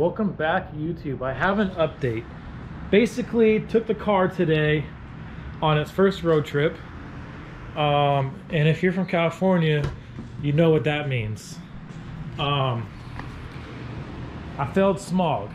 welcome back YouTube. I have an update. Basically took the car today on its first road trip, and if you're from California, you know what that means. I failed smog,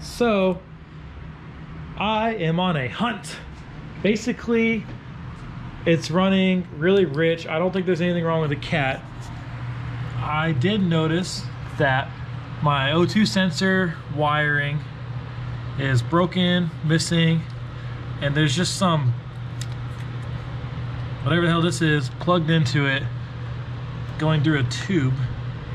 so I am on a hunt. Basically it's running really rich. I don't think there's anything wrong with the cat. I did notice that my O2 sensor wiring is broken, missing, and there's just some, whatever the hell this is, plugged into it, going through a tube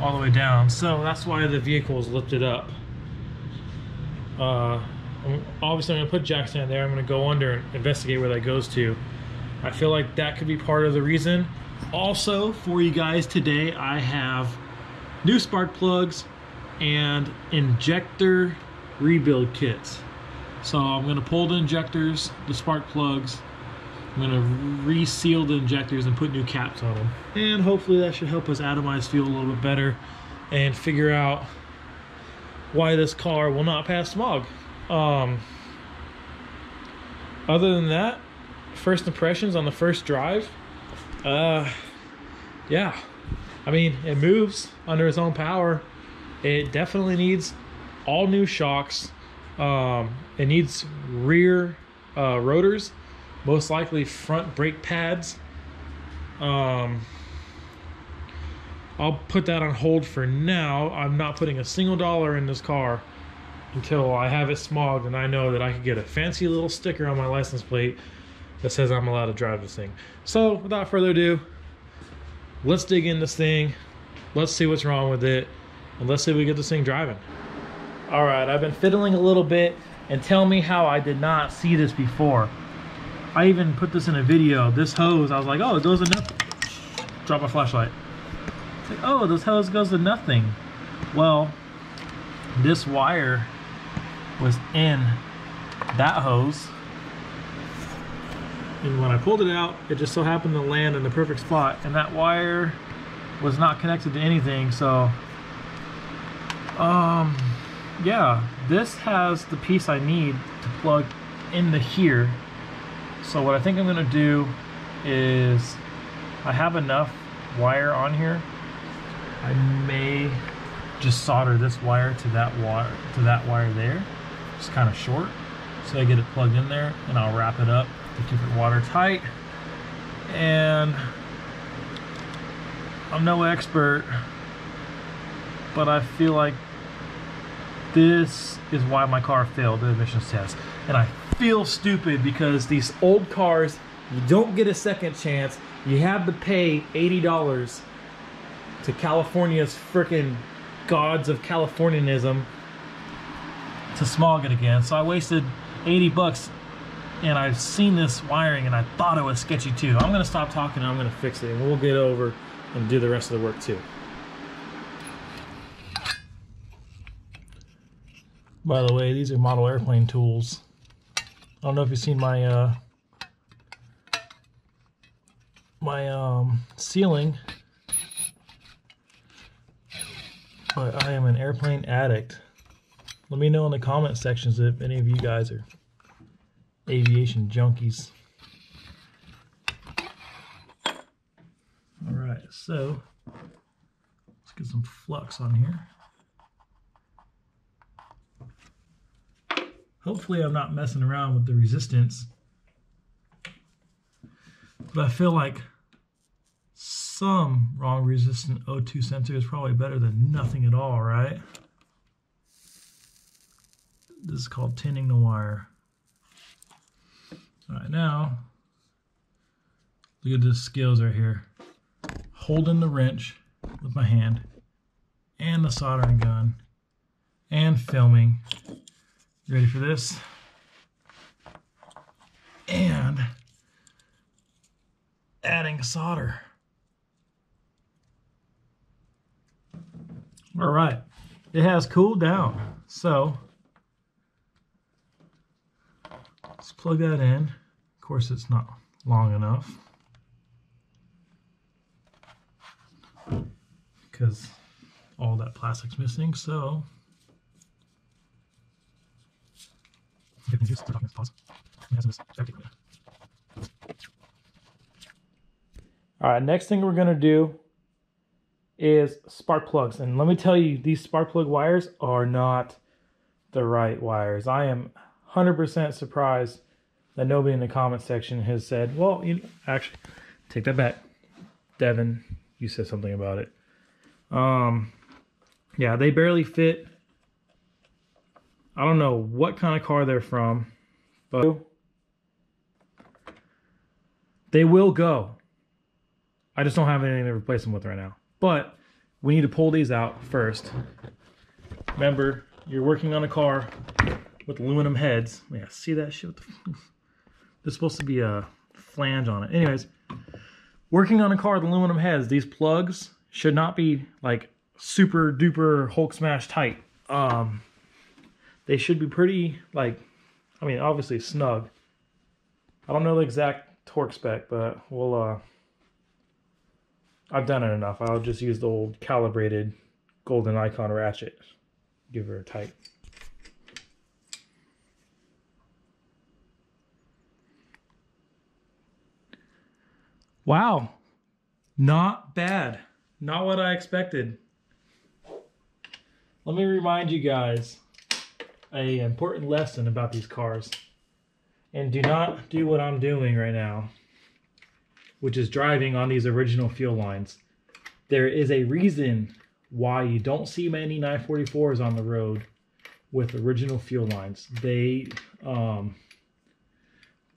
all the way down. So that's why the vehicle is lifted up. Obviously I'm gonna put jack stand there. I'm gonna go under and investigate where that goes to. I feel like that could be part of the reason. Also, for you guys today, I have new spark plugs and injector rebuild kits. So I'm gonna pull the injectors, the spark plugs. I'm gonna reseal the injectors and put new caps on them. And hopefully that should help us atomize fuel a little bit better and figure out why this car will not pass smog. Other than that, first impressions on the first drive, yeah, I mean, it moves under its own power. It definitely needs all new shocks. It needs rear rotors, most likely front brake pads. I'll put that on hold for now. I'm not putting a single dollar in this car until I have it smogged and I know that I could get a fancy little sticker on my license plate that says I'm allowed to drive this thing. So without further ado, let's dig in this thing. Let's see what's wrong with it, and let's see if we get this thing driving. All right, I've been fiddling a little bit, and tell me how I did not see this before. I even put this in a video. This hose, I was like, oh, it goes to nothing. Drop my flashlight. It's like, oh, this hose goes to nothing. Well, this wire was in that hose, and when I pulled it out, it just so happened to land in the perfect spot, and that wire was not connected to anything. So yeah, this has the piece I need to plug into here. So what I think I'm gonna do is, I have enough wire on here, I may just solder this wire to that wire there. It's kind of short, so I get it plugged in there, and I'll wrap it up to keep it watertight. And I'm no expert, but I feel like this is why my car failed the emissions test. And I feel stupid because these old cars, you don't get a second chance. You have to pay $80 to California's freaking gods of Californianism to smog it again. So I wasted 80 bucks, and I've seen this wiring and I thought it was sketchy too. I'm gonna stop talking and I'm gonna fix it, and we'll get over and do the rest of the work too. By the way, these are model airplane tools. I don't know if you've seen my ceiling, but I am an airplane addict. Let me know in the comment sections if any of you guys are aviation junkies. Alright, so let's get some flux on here. Hopefully I'm not messing around with the resistance, but I feel like some wrong resistant O2 sensor is probably better than nothing at all, right? This is called tinning the wire. All right, now look at the scales right here. Holding the wrench with my hand, and the soldering gun, and filming. You ready for this? And adding solder. All right, it has cooled down. So let's plug that in. Of course, it's not long enough because all that plastic's missing. So All right, next thing we're gonna do is spark plugs. And let me tell you, these spark plug wires are not the right wires. I am 100% surprised that nobody in the comment section has said, well, you know, actually, take that back. Devin, you said something about it. Yeah, they barely fit. I don't know what kind of car they're from, but they will go. I just don't have anything to replace them with right now. But we need to pull these out first. Remember, you're working on a car with aluminum heads. Yeah, see that shit? There's supposed to be a flange on it. Anyways, working on a car with aluminum heads, these plugs should not be like super duper Hulk smash tight. They should be pretty, like, I mean, obviously snug. I don't know the exact torque spec, but we'll, I've done it enough. I'll just use the old calibrated golden icon ratchet. Give her a tight. Wow. Not bad. Not what I expected. Let me remind you guys an important lesson about these cars. And do not do what I'm doing right now, which is driving on these original fuel lines. There is a reason why you don't see many 944s on the road with original fuel lines. They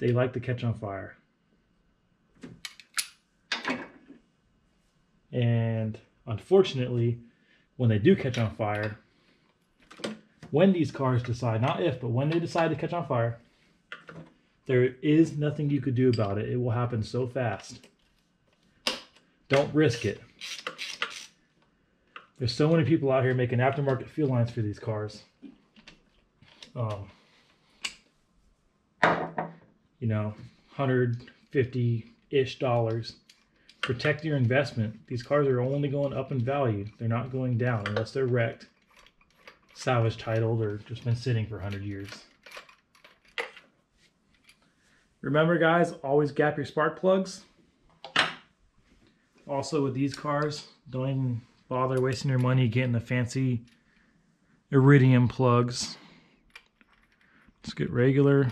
like to catch on fire. And unfortunately, when they do catch on fire, when these cars decide, not if, but when they decide to catch on fire, there is nothing you could do about it. It will happen so fast. Don't risk it. There's so many people out here making aftermarket fuel lines for these cars. You know, $150-ish. Protect your investment. These cars are only going up in value. They're not going down unless they're wrecked, salvage titled, or just been sitting for 100 years. Remember, guys, always gap your spark plugs. Also, with these cars, don't even bother wasting your money getting the fancy iridium plugs. Just get regular,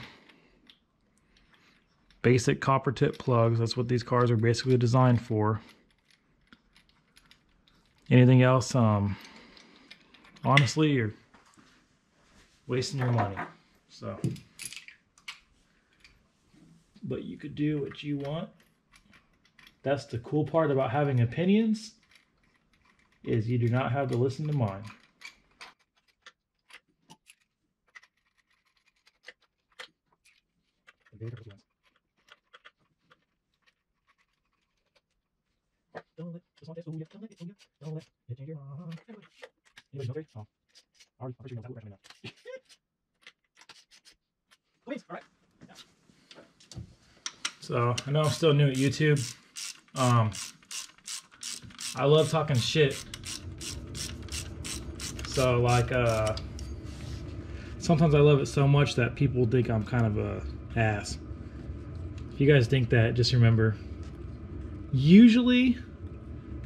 basic copper tip plugs. That's what these cars are basically designed for. Anything else, honestly, you're wasting your money. So, but you could do what you want. That's the cool part about having opinions, is you do not have to listen to mine. Don't let this one get fooled. Don't let it fool you. Don't let it change your mind. Anybody know three? Oh, I'm pretty sure you know that. We'll recommend that. Please, all right. Yeah. So I know I'm still new at YouTube. I love talking shit. So like, sometimes I love it so much that people think I'm kind of a ass. If you guys think that, just remember, usually,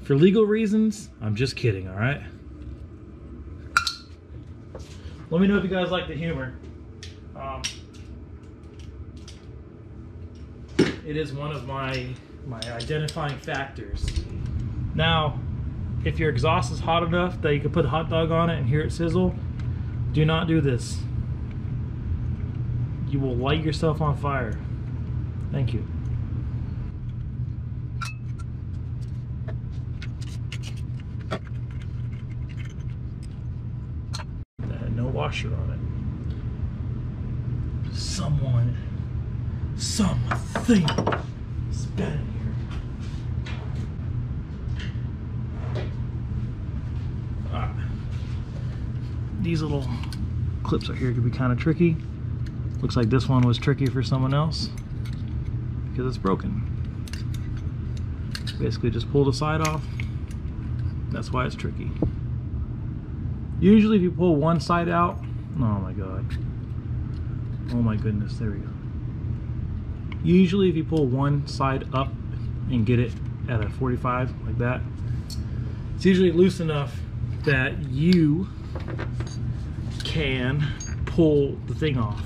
for legal reasons, I'm just kidding, all right? Let me know if you guys like the humor. It is one of my identifying factors. Now, if your exhaust is hot enough that you can put a hot dog on it and hear it sizzle, do not do this. You will light yourself on fire. Thank you. That had no washer on it. Something is bad in here. These little clips out here could be kind of tricky. Looks like this one was tricky for someone else because it's broken. Basically just pull the side off. That's why it's tricky. Usually if you pull one side out, oh my god. Oh my goodness, there we go. Usually if you pull one side up and get it at a 45 like that, it's usually loose enough that you can pull the thing off.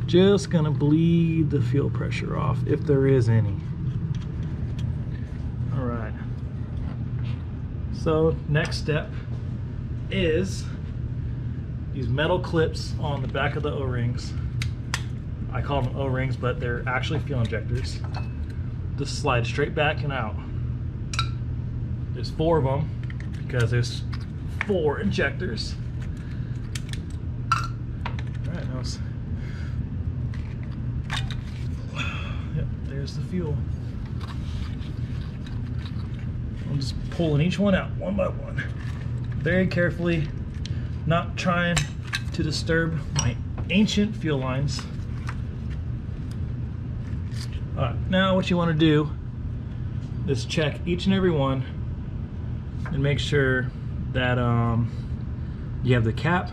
Just gonna bleed the fuel pressure off if there is any. All right. So next step is these metal clips on the back of the O-rings. I call them O-rings, but they're actually fuel injectors. Just slide straight back and out. There's 4 of them because there's 4 injectors. All right, now it's, yep, there's the fuel. I'm just pulling each one out one by one, very carefully, not trying to disturb my ancient fuel lines. All right, now what you want to do is check each and every one and make sure that you have the cap,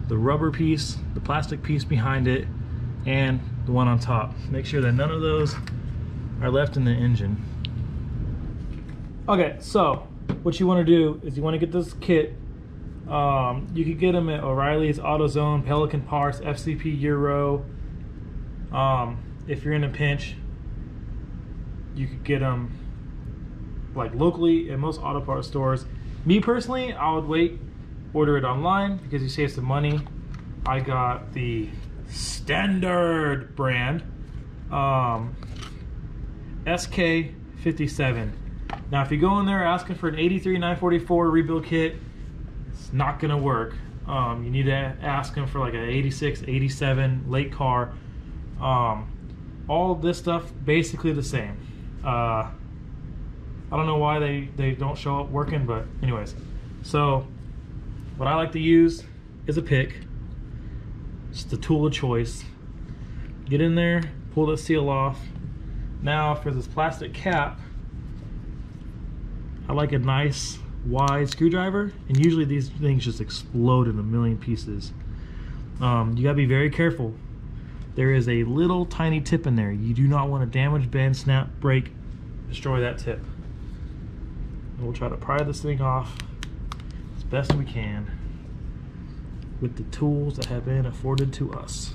the rubber piece, the plastic piece behind it, and the one on top. Make sure that none of those are left in the engine. Okay, so what you want to do is you want to get this kit. You could get them at O'Reilly's, AutoZone, Pelican Parts, FCP Euro. If you're in a pinch, you could get them like locally in most auto parts stores. Me personally, I would wait, order it online because you save some money. I got the standard brand, SK57. Now, if you go in there asking for an 83 944 rebuild kit, it's not gonna work. You need to ask them for like an 86, 87 late car. All of this stuff basically the same. I don't know why they don't show up working, but anyways. So what I like to use is a pick. It's the tool of choice. Get in there, pull the seal off. Now for this plastic cap, I like a nice wide screwdriver, and usually these things just explode in a million pieces. You gotta be very careful. There is a little tiny tip in there. You do not want to damage, bend, snap, break, destroy that tip. And we'll try to pry this thing off as best we can with the tools that have been afforded to us.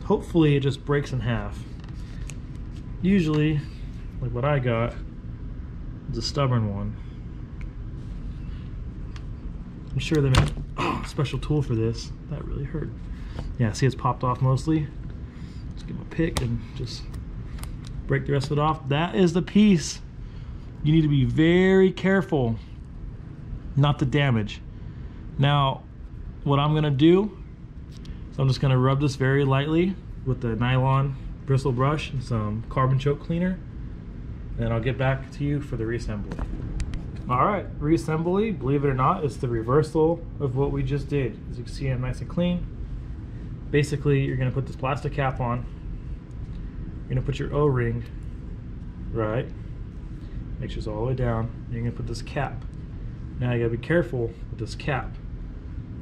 Hopefully it just breaks in half. Usually, like what I got, is a stubborn one. I'm sure they made a special tool for this. That really hurt. Yeah, see, it's popped off mostly. Let's get my pick and just break the rest of it off. That is the piece. You need to be very careful not to damage. Now, what I'm gonna do is I'm just gonna rub this very lightly with the nylon bristle brush and some carbon choke cleaner, and I'll get back to you for the reassembly. All right, reassembly, believe it or not, it's the reversal of what we just did. As you can see, I'm nice and clean. Basically, you're gonna put this plastic cap on. You're gonna put your O-ring, right? Make sure it's all the way down. You're gonna put this cap. Now you gotta be careful with this cap.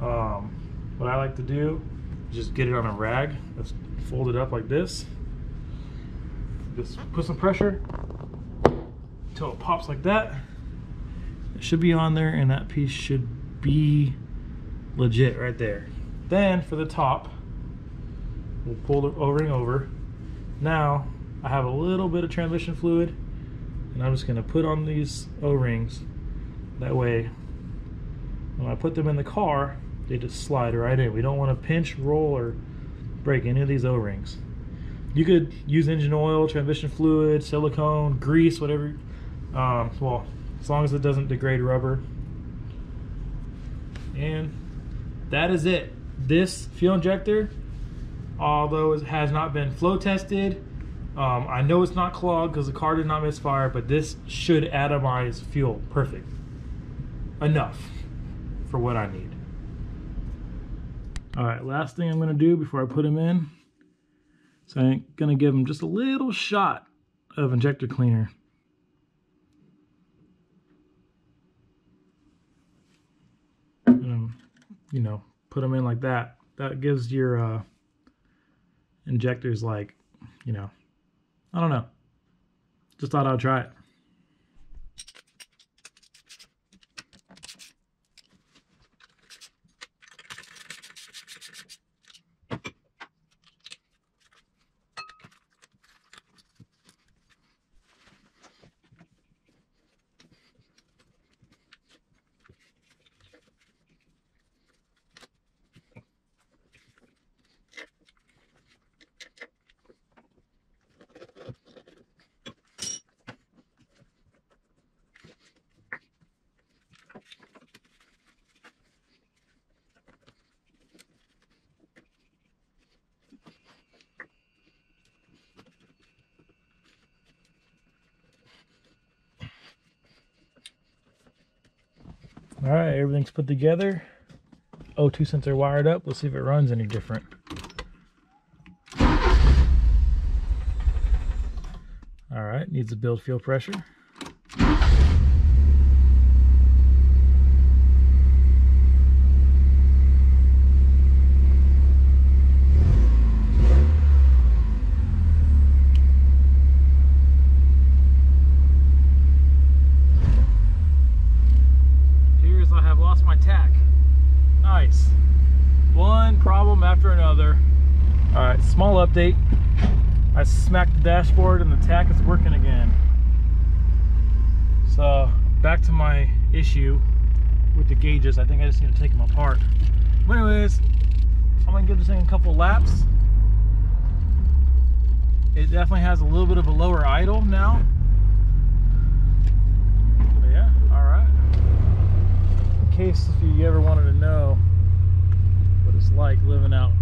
What I like to do is just get it on a rag. Let's fold it up like this. Just put some pressure until it pops like that. It should be on there, and that piece should be legit right there. Then for the top, we'll pull the O-ring over. Now I have a little bit of transmission fluid, and I'm just gonna put on these O-rings. That way, when I put them in the car, they just slide right in. We don't want to pinch, roll, or break any of these O-rings. You could use engine oil, transmission fluid, silicone, grease, whatever. Well, as long as it doesn't degrade rubber. And that is it. This fuel injector, although it has not been flow tested, I know it's not clogged because the car did not misfire, but this should atomize fuel perfect. Enough for what I need. All right, last thing I'm gonna do before I put them in, so I'm gonna give them just a little shot of injector cleaner. you know, put them in like that. That gives your injectors, like, you know, I don't know. Just thought I'd try it. All right, everything's put together. O2 sensor wired up. Let's see if it runs any different. All right, needs to build fuel pressure. Nice. One problem after another. All right, small update. I smacked the dashboard and the tack is working again. So back to my issue with the gauges. I think I just need to take them apart. But anyways, I'm gonna give this thing a couple laps. It definitely has a little bit of a lower idle now. But yeah, all right. In case if you ever wanted to know what it's like living out